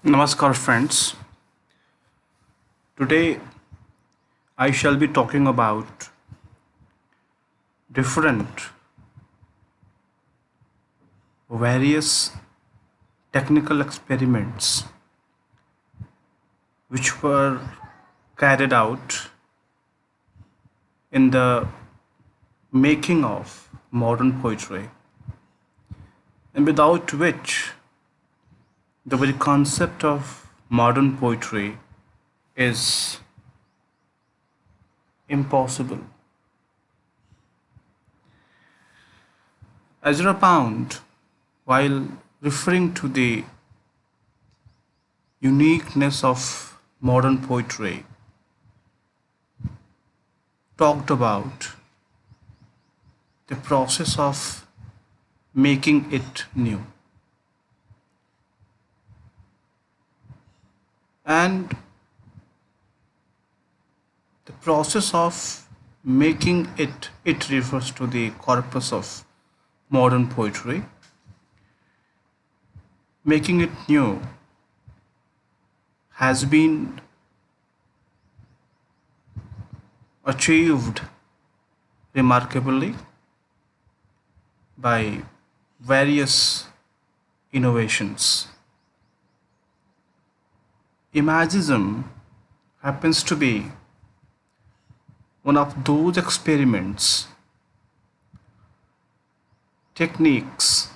Namaskar, friends. Today I shall be talking about different various technical experiments which were carried out in the making of modern poetry, and without which the very concept of modern poetry is impossible. Ezra Pound, while referring to the uniqueness of modern poetry, talked about the process of making it new. And the process of making it refers to the corpus of modern poetry. Making it new has been achieved remarkably by various innovations. Imagism happens to be one of those experiments, techniques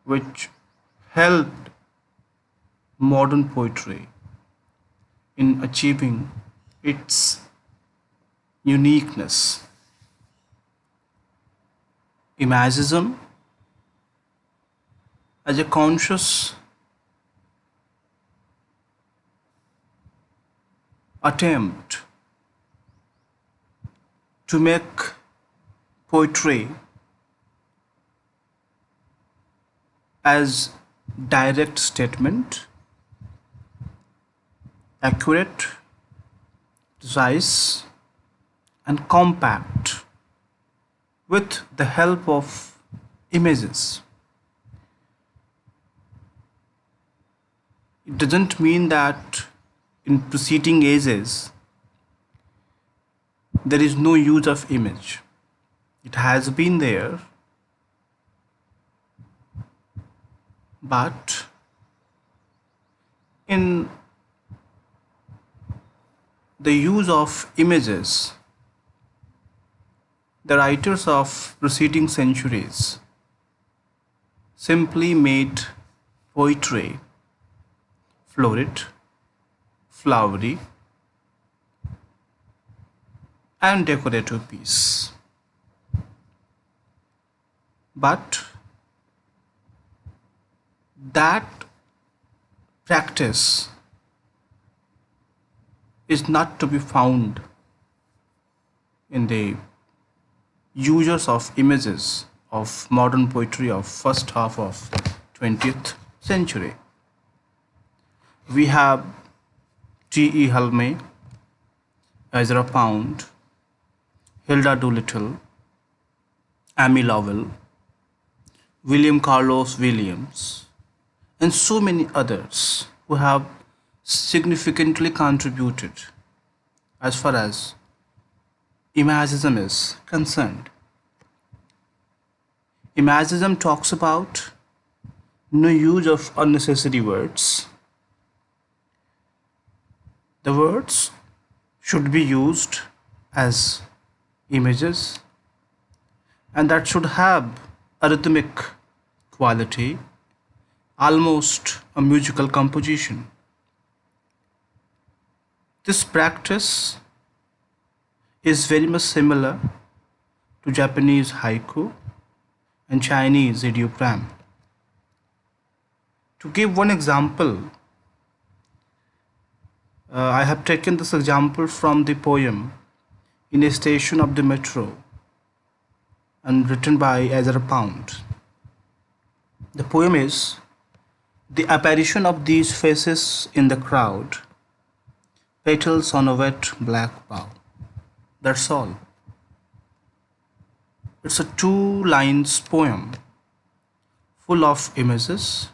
which helped modern poetry in achieving its uniqueness. Imagism as a conscious attempt to make poetry as direct statement, accurate, precise, and compact with the help of images. It doesn't mean that in preceding ages there is no use of image. It has been there, but in the use of images, the writers of preceding centuries simply made poetry florid, flowery, and decorative piece. But that practice is not to be found in the users of images of modern poetry of first half of 20th century. We have T.E. Halme, Ezra Pound, Hilda Doolittle, Amy Lowell, William Carlos Williams, and so many others who have significantly contributed as far as Imagism is concerned. Imagism talks about no use of unnecessary words. The words should be used as images, and that should have a rhythmic quality, almost a musical composition. This practice is very much similar to Japanese haiku and Chinese ideogram. To give one example, I have taken this example from the poem In a Station of the Metro and written by Ezra Pound. The poem is the apparition of these faces in the crowd, petals on a wet black bough. That's all. It's a two lines poem full of images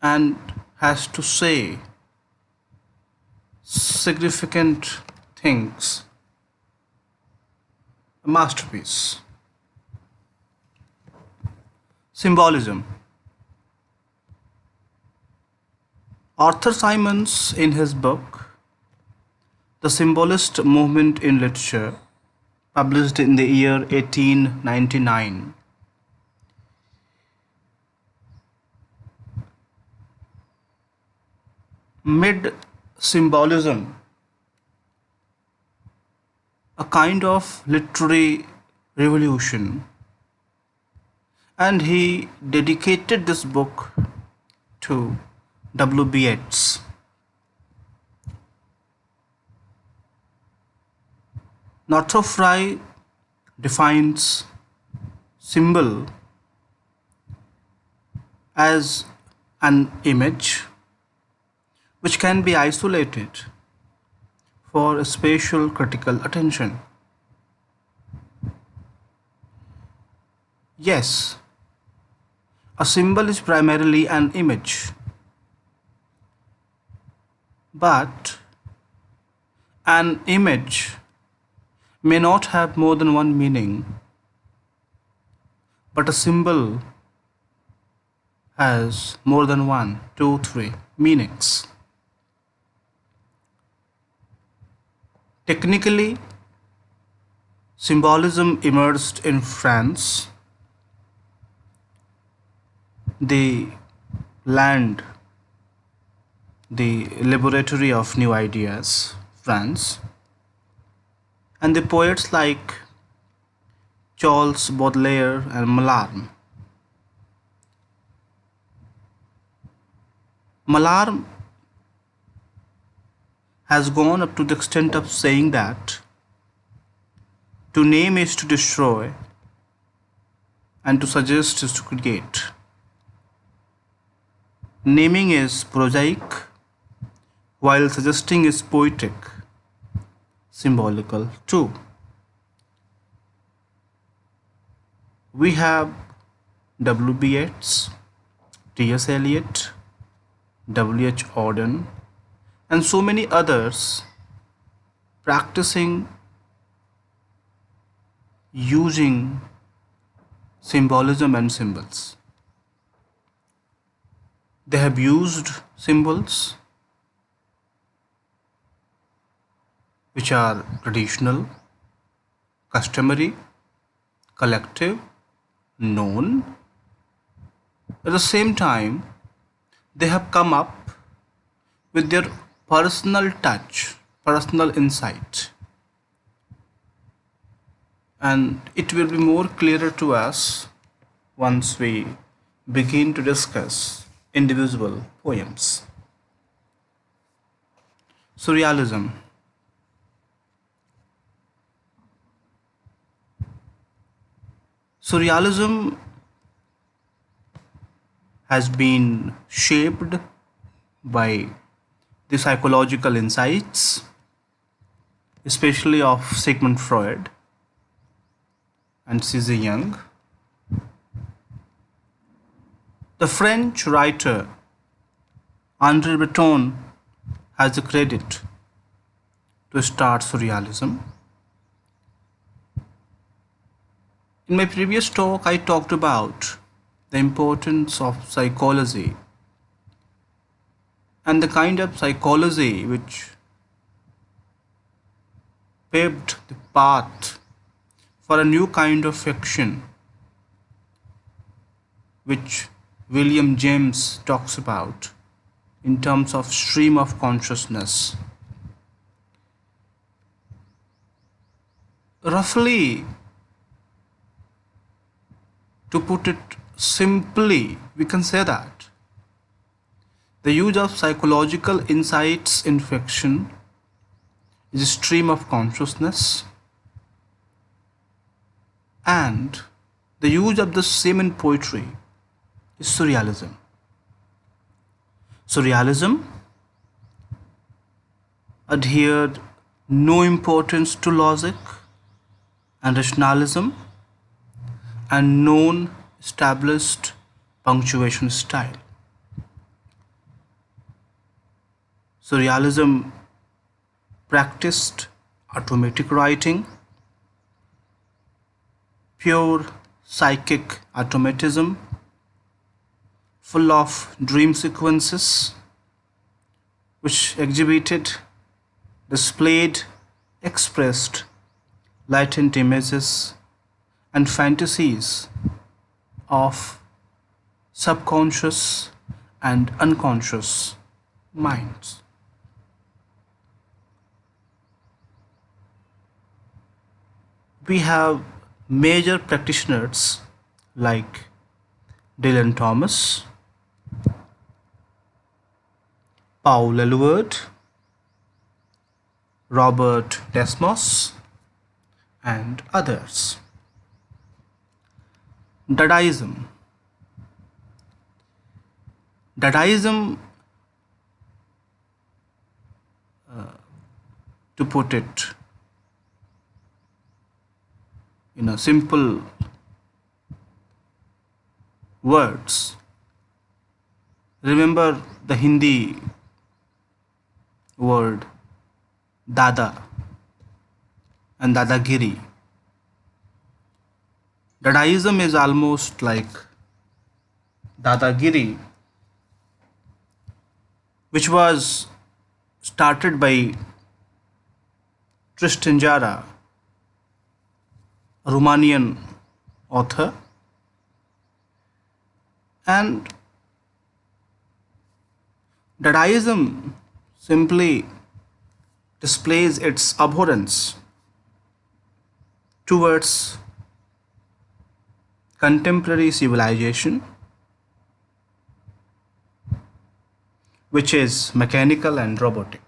and has to say significant things. A masterpiece. Symbolism. Arthur Symons, in his book The Symbolist Movement in Literature, published in the year 1899, made symbolism a kind of literary revolution, and he dedicated this book to W.B. Yeats. Northrop Frye defines symbol as an image which can be isolated for spatial critical attention. Yes, a symbol is primarily an image, but an image may not have more than one meaning, but a symbol has more than one, two, three meanings. Technically, symbolism emerged in France, the land, the laboratory of new ideas, France, and the poets like Charles Baudelaire and Mallarmé. Mallarmé has gone up to the extent of saying that to name is to destroy and to suggest is to create. Naming is prosaic, while suggesting is poetic, symbolical too. We have W.B. Yeats, T.S. Eliot, W.H. Auden, and so many others practicing using symbolism and symbols. They have used symbols which are traditional, customary, collective, known. At the same time, they have come up with their personal touch, personal insight. And it will be more clearer to us once we begin to discuss individual poems. Surrealism. Surrealism has been shaped by the psychological insights, especially of Sigmund Freud and C.Z. Jung. The French writer André Breton has the credit to start Surrealism. In my previous talk, I talked about the importance of psychology and the kind of psychology which paved the path for a new kind of fiction which William James talks about in terms of stream of consciousness. Roughly, to put it simply, we can say that the use of psychological insights in fiction is a stream of consciousness, and the use of the same in poetry is Surrealism. Surrealism adhered no importance to logic and rationalism and known established punctuation style. Surrealism practiced automatic writing, pure psychic automatism, full of dream sequences, which exhibited, displayed, expressed latent images and fantasies of subconscious and unconscious minds. We have major practitioners like Dylan Thomas, Paul Eluard, Robert Desmos, and others. Dadaism. Dadaism, to put it in a simple words, remember the Hindi word Dada and Dadagiri. Dadaism is almost like Dadagiri, which was started by Tristan Jara, a Romanian author, and Dadaism simply displays its abhorrence towards contemporary civilization, which is mechanical and robotic.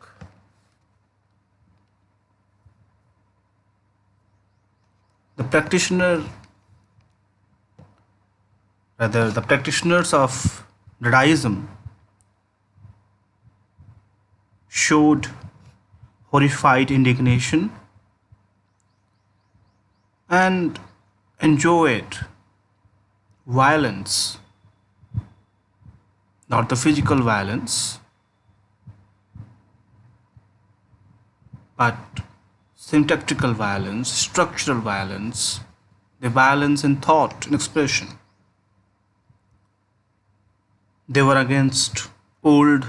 The practitioners of Dadaism showed horrified indignation and enjoyed violence, not the physical violence, but syntactical violence, structural violence, the violence in thought and expression. They were against old,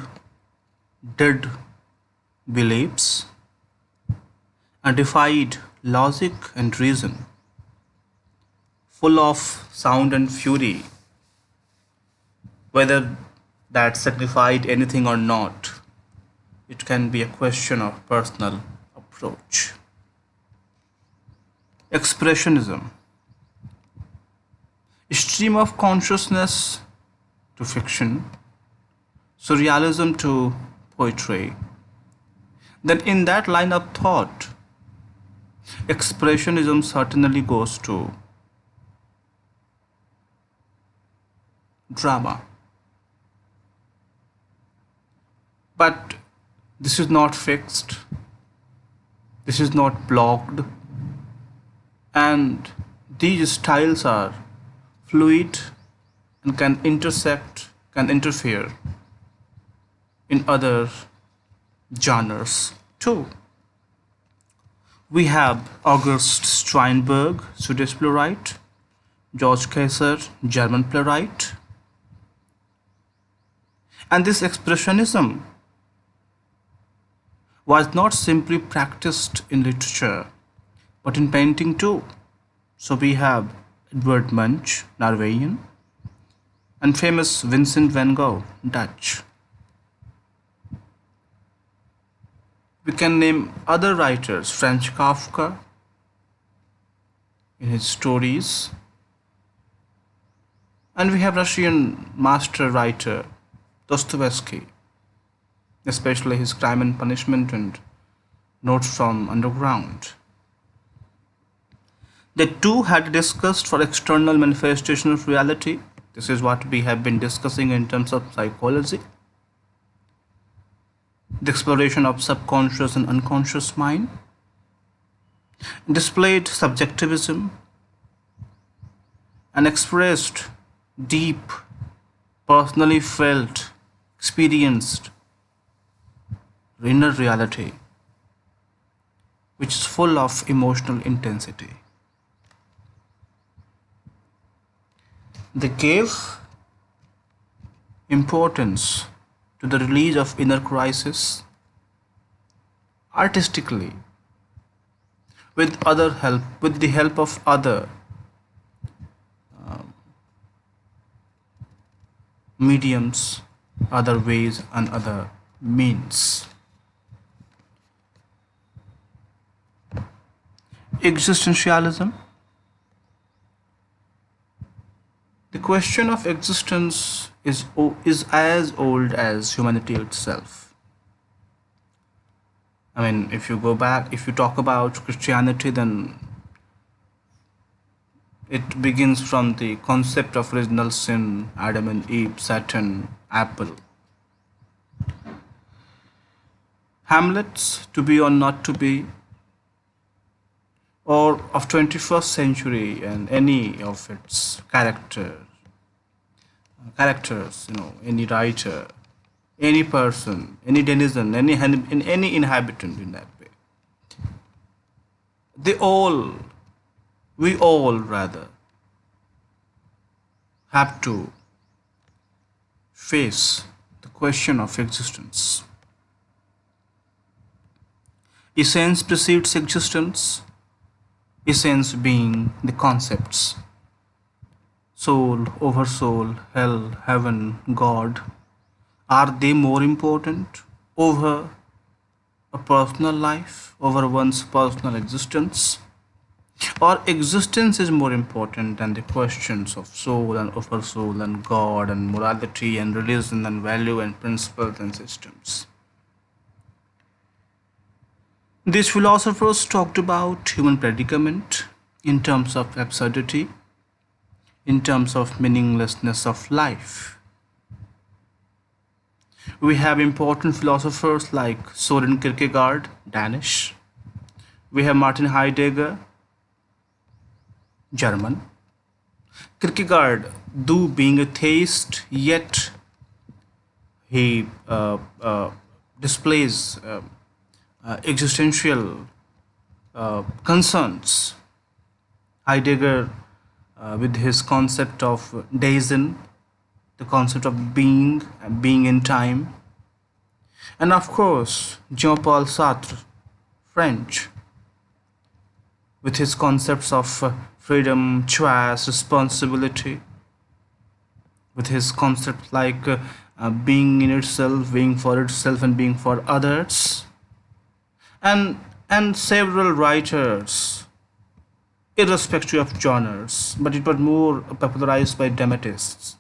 dead beliefs and defied logic and reason, full of sound and fury, whether that signified anything or not. It can be a question of personal approach. Expressionism. Stream of consciousness to fiction, surrealism to poetry. Then in that line of thought, expressionism certainly goes to drama. But this is not fixed, this is not blocked, and these styles are fluid and can intersect, can interfere in other genres too. We have August Strindberg, Swedish playwright, George Kaiser, German playwright. And this expressionism was not simply practiced in literature, but in painting too. So we have Edvard Munch, Norwegian, and famous Vincent van Gogh, Dutch. We can name other writers, Franz Kafka in his stories, and we have Russian master writer Dostoevsky, especially his Crime and Punishment and Notes from Underground. The two had discussed for external manifestation of reality. This is what we have been discussing in terms of psychology. The exploration of subconscious and unconscious mind. Displayed subjectivism and expressed deep, personally felt, experienced inner reality, which is full of emotional intensity. They gave importance to the release of inner crisis artistically with the help of other mediums, other ways, and other means. Existentialism. The question of existence is as old as humanity itself. I mean, if you go back, if you talk about Christianity, then it begins from the concept of original sin, Adam and Eve, Satan, Apple. Hamlet's to be or not to be, or of 21st century and any of its characters, any writer, any person, any denizen, any inhabitant in that way. We all rather, have to face the question of existence. Essence precedes existence, essence being the concepts soul, oversoul, hell, heaven, God. Are they more important over a personal life, over one's personal existence? Or existence is more important than the questions of soul and oversoul and God and morality and religion and value and principles and systems? These philosophers talked about human predicament in terms of absurdity, in terms of meaninglessness of life. We have important philosophers like Soren Kierkegaard, Danish. We have Martin Heidegger, German. Kierkegaard, though being a theist, yet he displays existential concerns. Heidegger, with his concept of Dasein, the concept of being in time, and of course Jean-Paul Sartre, French, with his concepts of freedom, choice, responsibility, with his concepts like being in itself, being for itself, and being for others, and several writers, irrespective of genres, but it was more popularized by dramatists,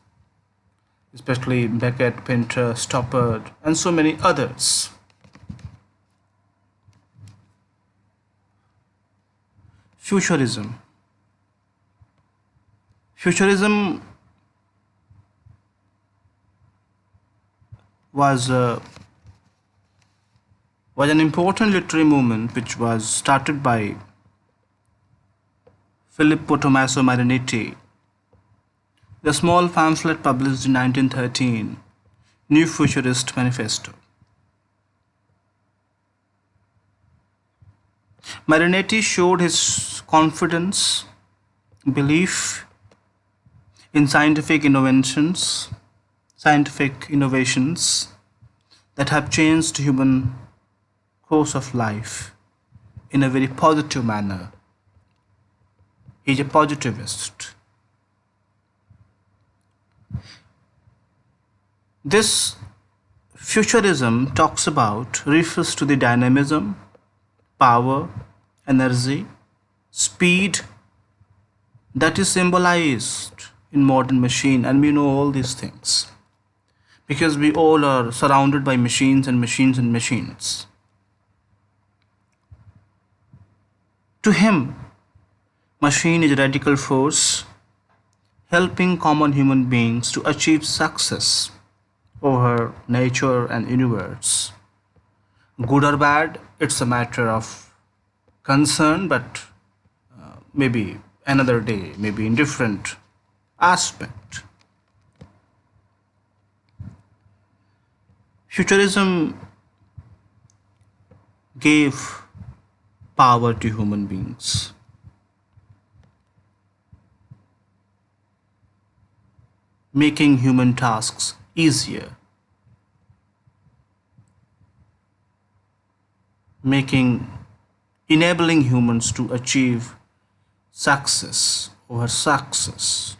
especially Beckett, Pinter, Stoppard, and so many others. Futurism. Futurism was an important literary movement which was started by Filippo Tommaso Marinetti. The small pamphlet published in 1913, New Futurist Manifesto. Marinetti showed his confidence, belief in scientific innovations that have changed human course of life in a very positive manner. He's a positivist. This futurism refers to the dynamism, power, energy, speed that is symbolized in modern machine, and we know all these things because we all are surrounded by machines and machines and machines. To him, machine is a radical force helping common human beings to achieve success over nature and universe. Good or bad, it's a matter of concern, but maybe another day, maybe in different aspect. Futurism gave power to human beings, making human tasks easier, making enabling humans to achieve success over success,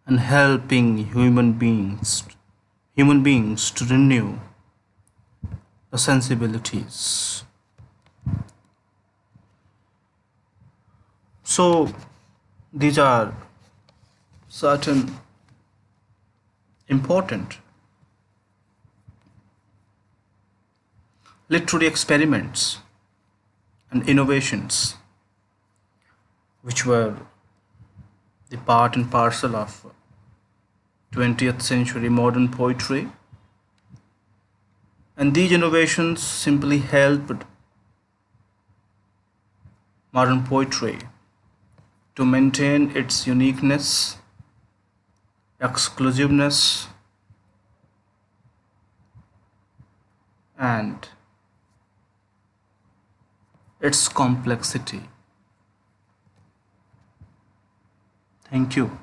and helping human beings to renew the sensibilities. So these are certain important literary experiments and innovations which were the part and parcel of 20th century modern poetry, and these innovations simply helped modern poetry to maintain its uniqueness, exclusiveness, and its complexity. Thank you.